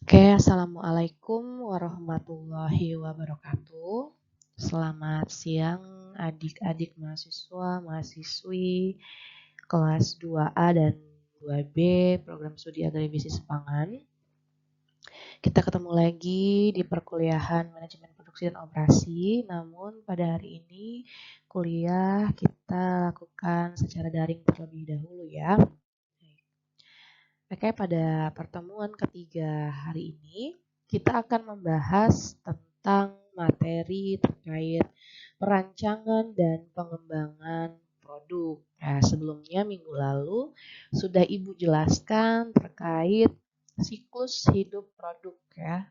Oke, Assalamualaikum warahmatullahi wabarakatuh. Selamat siang adik-adik mahasiswa, mahasiswi kelas 2A dan 2B program studi agribisnis pangan. Kita ketemu lagi di perkuliahan manajemen produksi dan operasi, namun pada hari ini kuliah kita lakukan secara daring terlebih dahulu ya. Oke, pada pertemuan ketiga hari ini, kita akan membahas tentang materi terkait perancangan dan pengembangan produk. Nah, sebelumnya minggu lalu sudah Ibu jelaskan terkait siklus hidup produk ya.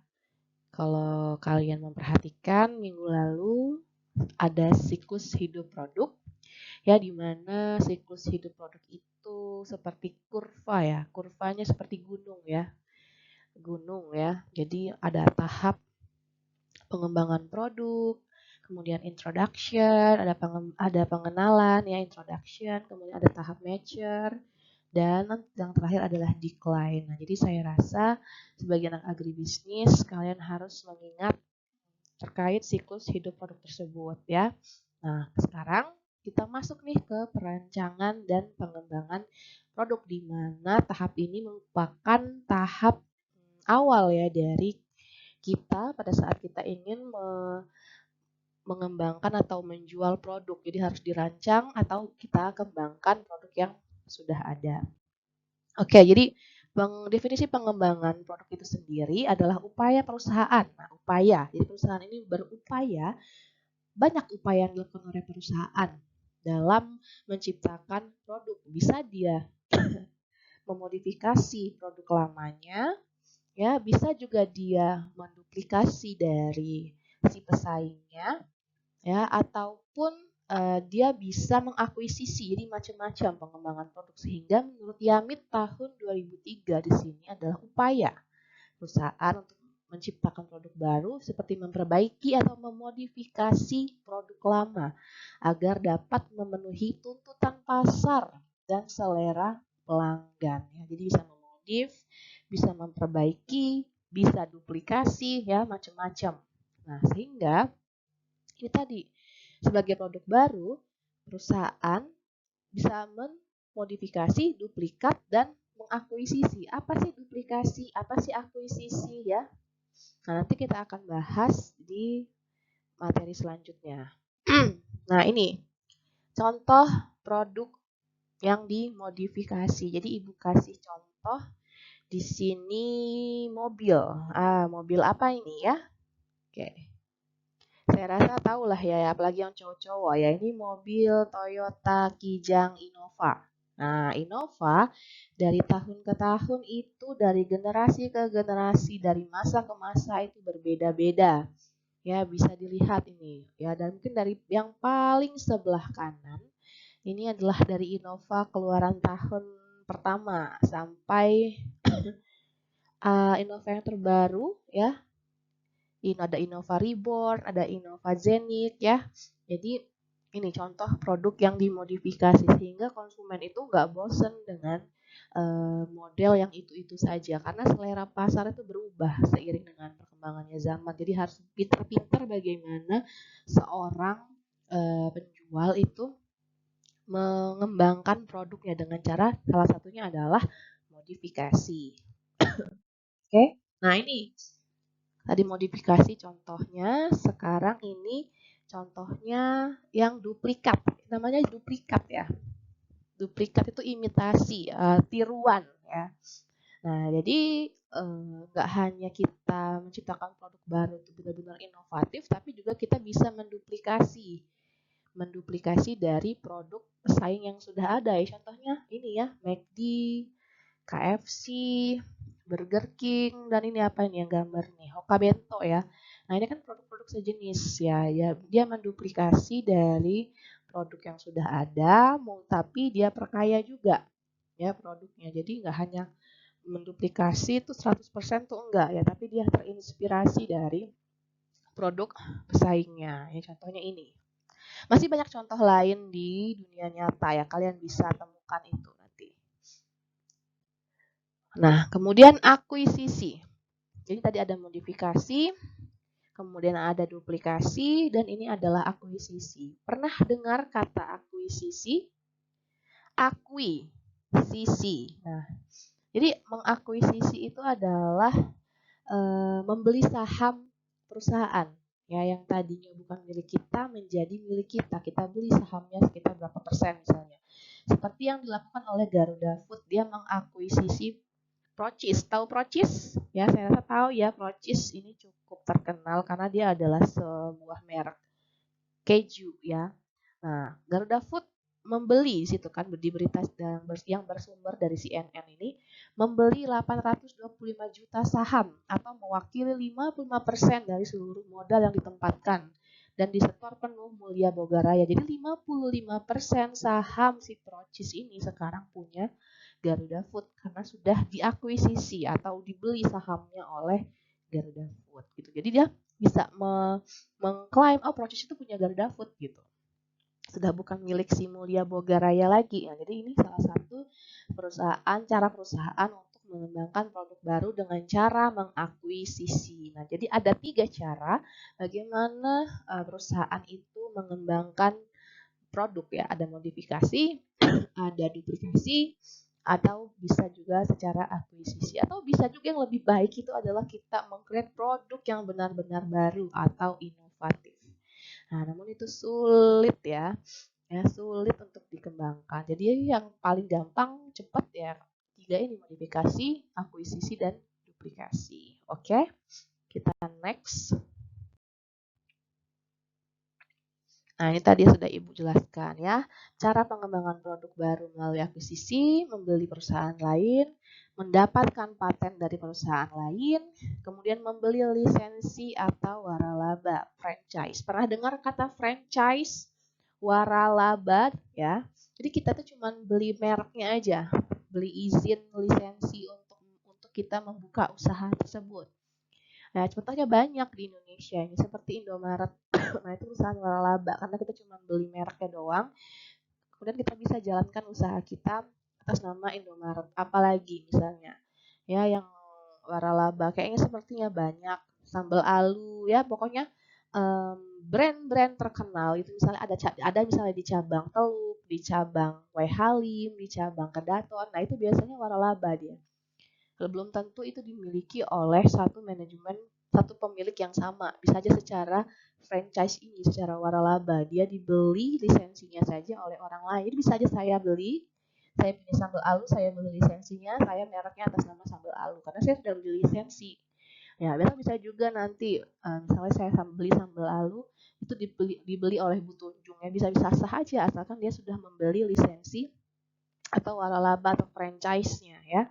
Kalau kalian memperhatikan minggu lalu ada siklus hidup produk ya, di mana siklus hidup produk itu seperti kurva ya, kurvanya seperti gunung ya, Jadi ada tahap pengembangan produk, kemudian introduction, ada pengenalan ya, introduction, kemudian ada tahap mature, dan yang terakhir adalah decline. Nah, jadi saya rasa sebagai anak agribisnis kalian harus mengingat terkait siklus hidup produk tersebut ya. Nah, sekarang kita masuk nih ke perancangan dan pengembangan produk, di mana tahap ini merupakan tahap awal ya dari kita pada saat kita ingin mengembangkan atau menjual produk. Jadi harus dirancang atau kita kembangkan produk yang sudah ada. Oke, jadi definisi pengembangan produk itu sendiri adalah upaya perusahaan. Nah, upaya. Jadi perusahaan ini berupaya, banyak upaya yang dilakukan oleh perusahaan dalam menciptakan produk. Bisa dia memodifikasi produk lamanya, ya, bisa juga dia menduplikasi dari si pesaingnya, ya, ataupun dia bisa mengakuisisi. Jadi macam-macam pengembangan produk, sehingga menurut Yamit tahun 2003 di sini adalah upaya perusahaan untuk menciptakan produk baru seperti memperbaiki atau memodifikasi produk lama agar dapat memenuhi tuntutan pasar dan selera pelanggan ya. Jadi bisa memodif, bisa memperbaiki, bisa duplikasi ya, macam-macam. Nah, sehingga ini tadi sebagai produk baru, perusahaan bisa memodifikasi, duplikat, dan mengakuisisi. Apa sih duplikasi? Apa sih akuisisi ya? Nah, nanti kita akan bahas di materi selanjutnya. Nah, ini contoh produk yang dimodifikasi. Jadi Ibu kasih contoh di sini mobil. Mobil apa ini ya? Oke. Saya rasa tahu lah ya, apalagi yang cowok-cowok ya. Ini mobil Toyota Kijang Innova. Nah, Innova dari tahun ke tahun itu, dari generasi ke generasi, dari masa ke masa itu berbeda-beda. Ya, bisa dilihat ini. Ya, dan mungkin dari yang paling sebelah kanan, ini adalah dari Innova keluaran tahun pertama sampai Innova yang terbaru ya. Ada Innova Reborn, ada Innova Zenith ya. Jadi ini contoh produk yang dimodifikasi sehingga konsumen itu nggak bosen dengan model yang itu-itu saja, karena selera pasar itu berubah seiring dengan perkembangannya zaman. Jadi harus pintar-pintar bagaimana seorang penjual itu mengembangkan produknya dengan cara salah satunya adalah modifikasi. Oke, nah ini tadi modifikasi contohnya, sekarang ini contohnya yang duplikat. Namanya duplikat ya. Duplikat itu imitasi, tiruan ya. Nah, jadi nggak hanya kita menciptakan produk baru itu benar-benar inovatif, tapi juga kita bisa menduplikasi dari produk pesaing yang sudah ada ya. Contohnya ini ya, McD, KFC, Burger King, dan ini apa ini yang gambar nih, Hoka Bento ya. Nah, ini kan produk-produk sejenis ya. Dia menduplikasi dari produk yang sudah ada, tapi dia perkaya juga ya produknya. Jadi nggak hanya menduplikasi itu 100% tuh enggak ya, tapi dia terinspirasi dari produk pesaingnya. Ya, contohnya ini. Masih banyak contoh lain di dunia nyata ya, kalian bisa temukan itu nanti. Nah, kemudian akuisisi. Jadi tadi ada modifikasi, kemudian ada duplikasi, dan ini adalah akuisisi. Pernah dengar kata akuisisi? Akuisisi. Nah, jadi mengakuisisi itu adalah membeli saham perusahaan ya yang tadinya bukan milik kita menjadi milik kita. Kita beli sahamnya sekitar berapa persen misalnya. Seperti yang dilakukan oleh Garuda Food, dia mengakuisisi Procis. Tahu Procis? Ya, saya rasa tahu ya. Procis ini cukup terkenal karena dia adalah sebuah merek keju ya. Nah, Garuda Food membeli di situ kan di berita yang bersumber dari CNN ini membeli 825 juta saham atau mewakili 55% dari seluruh modal yang ditempatkan dan disetor penuh Mulia Bogaraya. Jadi 55% saham si Procis ini sekarang punya Garuda Food karena sudah diakuisisi atau dibeli sahamnya oleh Garuda Food gitu. Jadi dia bisa mengklaim Procis itu punya Garuda Food gitu. Sudah bukan milik si Mulia Bogaraya lagi. Jadi ini salah satu cara perusahaan untuk mengembangkan produk baru dengan cara mengakuisisi. Nah, jadi ada 3 cara bagaimana perusahaan itu mengembangkan produk ya. Ada modifikasi, ada duplikasi, atau bisa juga secara akuisisi. Atau bisa juga yang lebih baik itu adalah kita meng-create produk yang benar-benar baru atau inovatif. Nah, namun itu sulit ya. Sulit untuk dikembangkan. Jadi yang paling gampang, cepat ya. 3 ini, modifikasi, akuisisi, dan duplikasi. Oke, kita next. Nah, ini tadi sudah Ibu jelaskan ya. Cara pengembangan produk baru melalui akuisisi, membeli perusahaan lain, mendapatkan paten dari perusahaan lain, kemudian membeli lisensi atau waralaba, franchise. Pernah dengar kata franchise, waralaba ya? Jadi kita tuh cuma beli mereknya aja, beli izin lisensi untuk kita membuka usaha tersebut. Nah, contohnya banyak di Indonesia ini seperti Indomaret. Nah, itu perusahaan waralaba karena kita cuma beli mereknya doang. Kemudian kita bisa jalankan usaha kita atas nama Indomaret. Apalagi misalnya ya yang waralaba kayaknya sepertinya banyak, sambal alu ya, pokoknya brand-brand terkenal itu misalnya ada misalnya di cabang Teluk, di cabang Wai Halim, di cabang Kedaton. Nah, itu biasanya waralaba dia. Belum tentu itu dimiliki oleh satu pemilik yang sama. Bisa aja secara franchise ini, secara waralaba, dia dibeli lisensinya saja oleh orang lain. Jadi bisa aja saya punya sambal alu, saya beli lisensinya, saya mereknya atas nama sambal alu karena saya sudah beli lisensi. Ya, bisa juga nanti misalnya saya beli sambal alu itu dibeli oleh Bu Tunjung ya, bisa sah aja asalkan dia sudah membeli lisensi atau waralaba atau franchise-nya ya.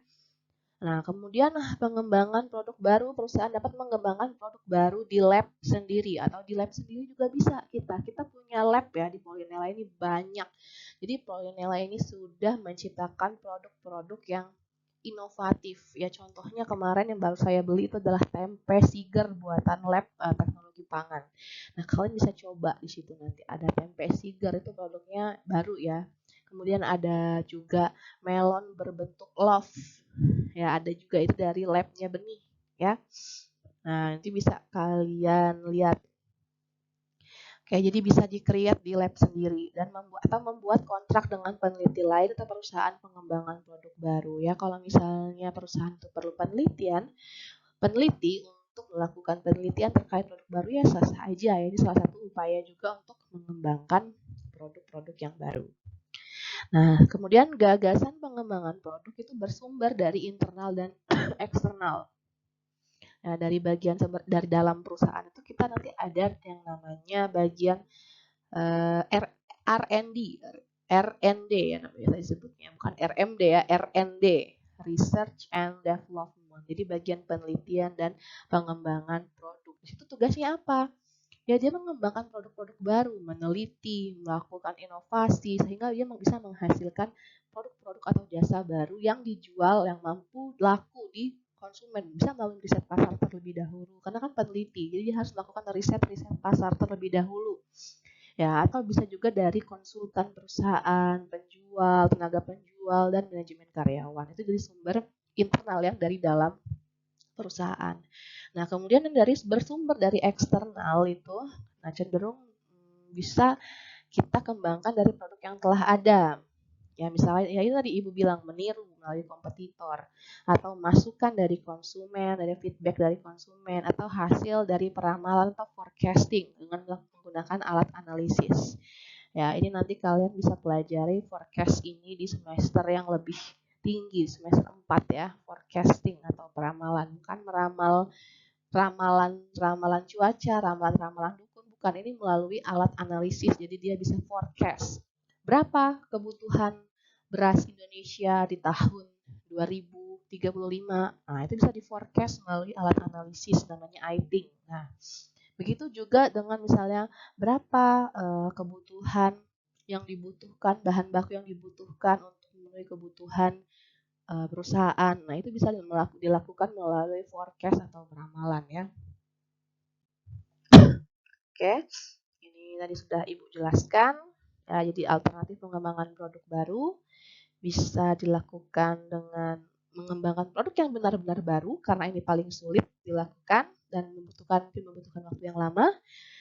Nah, kemudian pengembangan produk baru, perusahaan dapat mengembangkan produk baru di lab sendiri atau di lab sendiri juga bisa kita punya lab ya di Pollinella ini banyak. Jadi Pollinella ini sudah menciptakan produk-produk yang inovatif ya, contohnya kemarin yang baru saya beli itu adalah tempe siger buatan lab teknologi pangan. Nah, kalian bisa coba di situ nanti ada tempe siger, itu produknya baru ya. Kemudian ada juga melon berbentuk love ya, ada juga itu dari labnya benih ya. Nah, nanti bisa kalian lihat. Oke, jadi bisa di-create di lab sendiri dan membuat kontrak dengan peneliti lain atau perusahaan pengembangan produk baru ya. Kalau misalnya perusahaan itu perlu peneliti untuk melakukan penelitian terkait produk baru ya sah-sah aja ya. Ini salah satu upaya juga untuk mengembangkan produk-produk yang baru. Nah, kemudian gagasan pengembangan produk itu bersumber dari internal dan eksternal. Nah, dari dalam perusahaan itu kita nanti ada yang namanya bagian R&D ya namanya disebutnya, bukan RMD ya, R&D, Research and Development. Jadi bagian penelitian dan pengembangan produk. Di situ tugasnya apa? Ya, dia mengembangkan produk-produk baru, meneliti, melakukan inovasi, sehingga dia bisa menghasilkan produk-produk atau jasa baru yang dijual, yang mampu laku di konsumen. Bisa melalui riset pasar terlebih dahulu, karena kan peneliti, jadi dia harus melakukan riset pasar terlebih dahulu. Ya, atau bisa juga dari konsultan perusahaan, penjual, tenaga penjual, dan manajemen karyawan. Itu jadi sumber internal yang dari dalam perusahaan. Nah, kemudian dari bersumber dari eksternal itu, nah cenderung bisa kita kembangkan dari produk yang telah ada. Ya, misalnya ya itu tadi Ibu bilang meniru melalui kompetitor atau masukan dari konsumen, dari feedback dari konsumen atau hasil dari peramalan atau forecasting dengan menggunakan alat analisis. Ya, ini nanti kalian bisa pelajari forecast ini di semester yang lebih tinggi, semester 4 ya, forecasting atau peramalan, bukan ramalan cuaca, ramalan dukun, bukan, ini melalui alat analisis. Jadi dia bisa forecast berapa kebutuhan beras Indonesia di tahun 2035. Nah, itu bisa di forecast melalui alat analisis namanya ITING. Nah, begitu juga dengan misalnya berapa kebutuhan yang dibutuhkan, bahan baku yang dibutuhkan untuk memenuhi kebutuhan perusahaan. Nah, itu bisa dilakukan melalui forecast atau peramalan ya. Oke, ini tadi sudah Ibu jelaskan. Ya, jadi alternatif pengembangan produk baru bisa dilakukan dengan mengembangkan produk yang benar-benar baru karena ini paling sulit dilakukan dan membutuhkan waktu yang lama.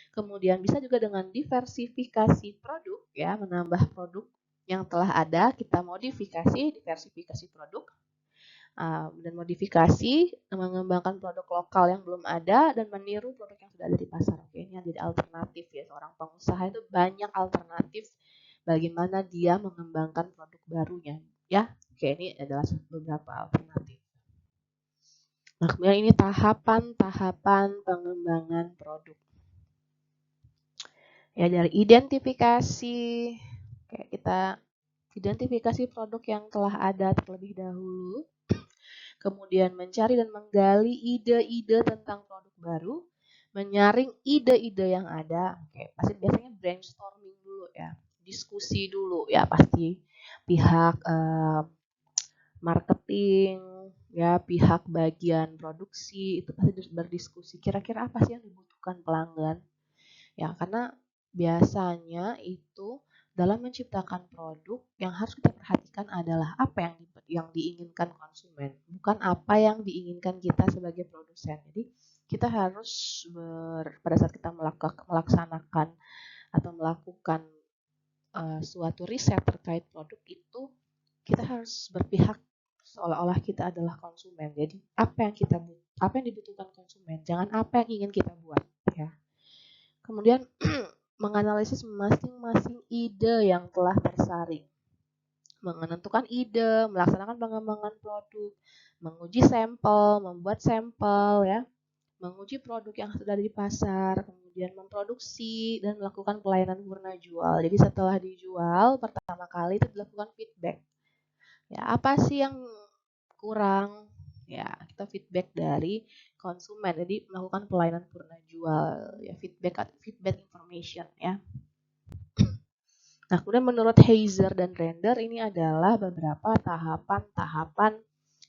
Kemudian bisa juga dengan diversifikasi produk ya, menambah produk yang telah ada, kita modifikasi, diversifikasi produk dan modifikasi, mengembangkan produk lokal yang belum ada dan meniru produk yang sudah ada di pasar. Oke, ini yang jadi alternatif ya, seorang pengusaha itu banyak alternatif bagaimana dia mengembangkan produk barunya ya. Oke, ini adalah beberapa alternatif. Nah, kemudian ini tahapan-tahapan pengembangan produk. Ya, dari identifikasi, kayak kita identifikasi produk yang telah ada terlebih dahulu, kemudian mencari dan menggali ide-ide tentang produk baru, menyaring ide-ide yang ada. Oke, pasti biasanya brainstorming dulu ya, diskusi dulu ya, pasti pihak marketing ya, pihak bagian produksi itu pasti berdiskusi kira-kira apa sih yang dibutuhkan pelanggan. Ya, karena biasanya itu dalam menciptakan produk yang harus kita perhatikan adalah apa yang diinginkan konsumen, bukan apa yang diinginkan kita sebagai produsen. Jadi kita harus pada saat kita melaksanakan atau melakukan suatu riset terkait produk itu, kita harus berpihak seolah-olah kita adalah konsumen. Jadi apa yang dibutuhkan konsumen, jangan apa yang ingin kita buat ya. Kemudian menganalisis masing-masing ide yang telah tersaring, menentukan ide, melaksanakan pengembangan produk, menguji sampel, membuat sampel ya, menguji produk yang sudah ada di pasar, kemudian memproduksi dan melakukan pelayanan purna jual. Jadi setelah dijual pertama kali itu dilakukan feedback. Ya, apa sih yang kurang? Ya, kita feedback dari konsumen. Jadi melakukan pelayanan purna jual, ya feedback information ya. Nah, kemudian menurut Heiser dan Render ini adalah beberapa tahapan-tahapan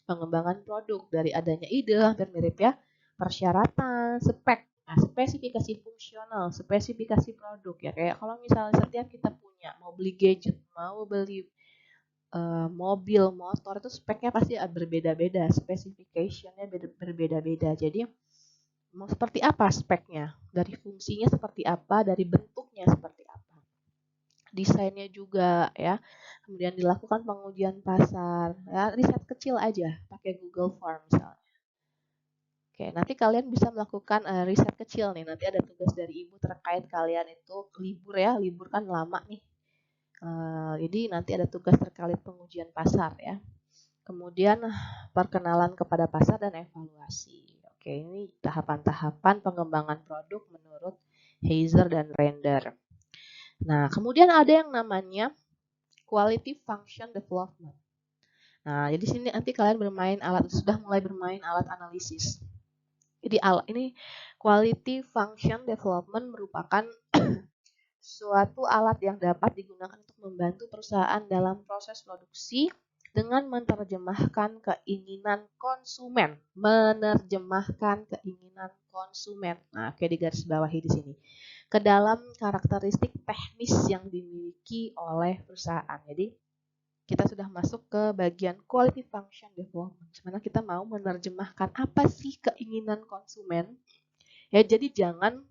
pengembangan produk dari adanya ide, hampir mirip ya, persyaratan, spek, nah, spesifikasi fungsional, spesifikasi produk ya. Kayak kalau misalnya setiap kita punya, mau beli gadget, mau beli mobil, motor itu speknya pasti berbeda-beda, specificationnya berbeda-beda. Jadi mau seperti apa speknya, dari fungsinya seperti apa, dari bentuknya seperti apa, desainnya juga ya. Kemudian dilakukan pengujian pasar, ya, riset kecil aja, pakai Google Form misalnya. Oke, nanti kalian bisa melakukan riset kecil nih. Nanti ada tugas dari Ibu terkait kalian itu libur ya, libur kan lama nih. Jadi nanti ada tugas terkait pengujian pasar ya. Kemudian perkenalan kepada pasar dan evaluasi. Oke, ini tahapan-tahapan pengembangan produk menurut Heiser dan Render. Nah, kemudian ada yang namanya quality function development. Nah, jadi sini nanti kalian sudah mulai bermain alat analisis. Jadi ini quality function development merupakan suatu alat yang dapat digunakan untuk membantu perusahaan dalam proses produksi dengan menerjemahkan keinginan konsumen. Nah, oke, digarisbawahi di sini. Ke dalam karakteristik teknis yang dimiliki oleh perusahaan. Jadi kita sudah masuk ke bagian quality function development, dimana kita mau menerjemahkan apa sih keinginan konsumen. Ya, jadi jangan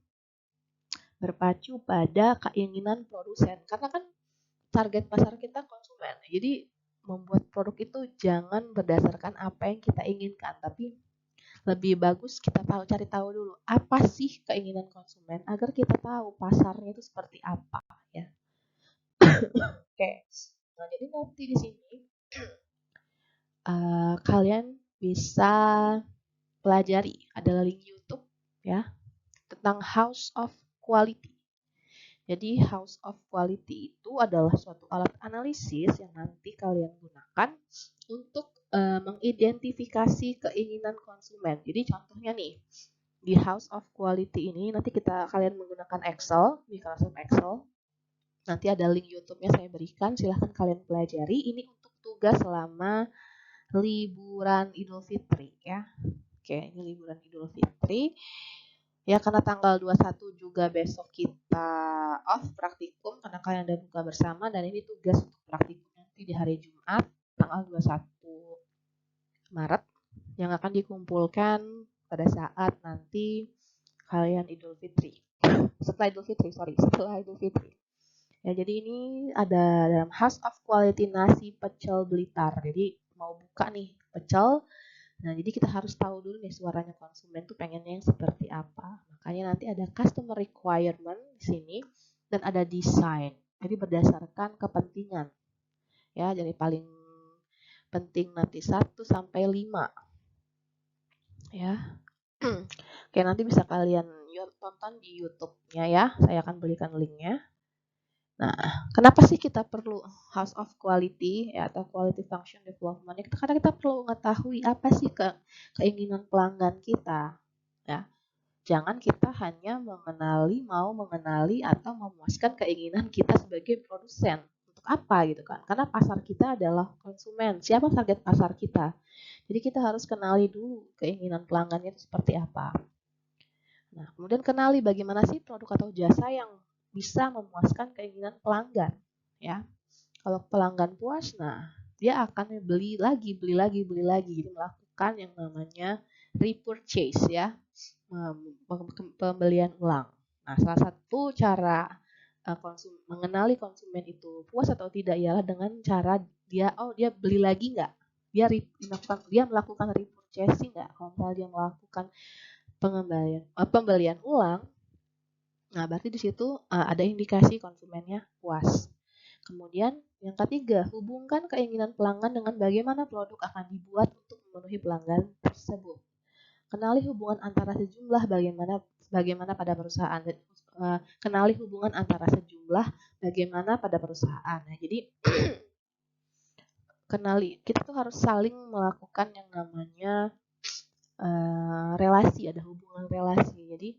berpacu pada keinginan produsen, karena kan target pasar kita konsumen. Jadi membuat produk itu jangan berdasarkan apa yang kita inginkan, tapi lebih bagus kita cari tahu dulu apa sih keinginan konsumen agar kita tahu pasarnya itu seperti apa, ya. Oke. Nah, jadi nanti di sini kalian bisa pelajari, ada link YouTube ya tentang House of Quality. Jadi House of Quality itu adalah suatu alat analisis yang nanti kalian gunakan untuk mengidentifikasi keinginan konsumen. Jadi contohnya nih, di House of Quality ini nanti kalian menggunakan Excel, Microsoft Excel. Nanti ada link YouTube-nya saya berikan, silahkan kalian pelajari. Ini untuk tugas selama liburan Idul Fitri ya. Oke, ini liburan Idul Fitri. Ya, karena tanggal 21 juga besok kita off praktikum karena kalian ada buka bersama, dan ini tugas untuk praktikum nanti di hari Jumat tanggal 21 Maret yang akan dikumpulkan pada saat nanti kalian Idul Fitri. Setelah Idul Fitri. Ya, jadi ini ada dalam House of Quality nasi pecel Blitar. Jadi mau buka nih pecel. Nah, jadi kita harus tahu dulu nih suaranya konsumen tuh pengennya yang seperti apa. Makanya nanti ada customer requirement di sini dan ada design. Jadi berdasarkan kepentingan. Ya, jadi paling penting nanti 1 sampai 5. Ya. Oke, nanti bisa kalian tonton di YouTube-nya ya. Saya akan berikan linknya. Nah, kenapa sih kita perlu House of Quality ya, atau Quality Function Development? Karena kita perlu mengetahui apa sih keinginan pelanggan kita. Ya, jangan kita hanya mau mengenali atau memuaskan keinginan kita sebagai produsen. Untuk apa gitu kan? Karena pasar kita adalah konsumen. Siapa target pasar kita? Jadi kita harus kenali dulu keinginan pelanggannya itu seperti apa. Nah, kemudian kenali bagaimana sih produk atau jasa yang bisa memuaskan keinginan pelanggan, ya. Kalau pelanggan puas, nah dia akan beli lagi, jadi melakukan yang namanya repurchase ya, pembelian ulang. Nah, salah satu cara mengenali konsumen itu puas atau tidak ialah dengan cara dia beli lagi nggak, dia melakukan repurchasing nggak. Kalau misalnya dia melakukan pembelian ulang, nah berarti di situ ada indikasi konsumennya puas. Kemudian yang ketiga, hubungkan keinginan pelanggan dengan bagaimana produk akan dibuat untuk memenuhi pelanggan tersebut. Kenali hubungan antara sejumlah bagaimana pada perusahaan. Kenali hubungan antara sejumlah bagaimana pada perusahaan. Nah, jadi kita tuh harus saling melakukan yang namanya relasi, ada hubungan relasi. Jadi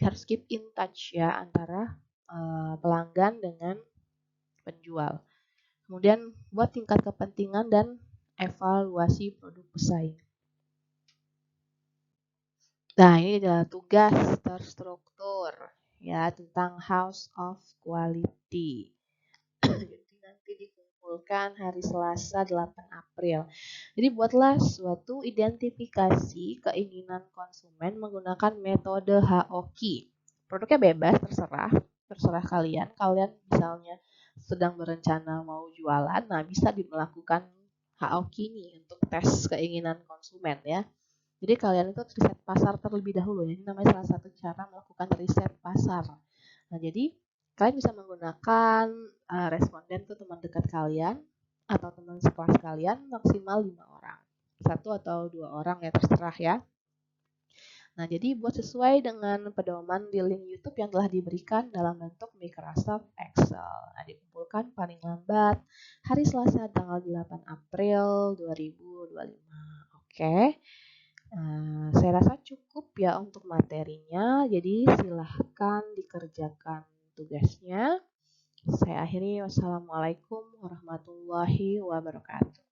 harus keep in touch ya antara pelanggan dengan penjual. Kemudian buat tingkat kepentingan dan evaluasi produk pesaing. Nah, ini adalah tugas terstruktur ya tentang House of Quality. Jadi nanti dikumpulkan hari Selasa 8 April. Jadi buatlah suatu identifikasi keinginan konsumen menggunakan metode HOQ. Produknya bebas, terserah kalian. Kalian misalnya sedang berencana mau jualan, nah bisa melakukan HOQ ini untuk tes keinginan konsumen ya. Jadi kalian itu riset pasar terlebih dahulu. Ini namanya salah satu cara melakukan riset pasar. Nah, jadi kalian bisa menggunakan responden itu teman dekat kalian atau teman sekelas kalian maksimal 5 orang. 1 atau 2 orang ya, terserah ya. Nah, jadi buat sesuai dengan pedoman di link YouTube yang telah diberikan dalam bentuk Microsoft Excel. Nah, dikumpulkan paling lambat hari Selasa tanggal 8 April 2025. Oke. Saya rasa cukup ya untuk materinya, jadi silahkan dikerjakan tugasnya. Saya akhiri, wassalamualaikum warahmatullahi wabarakatuh.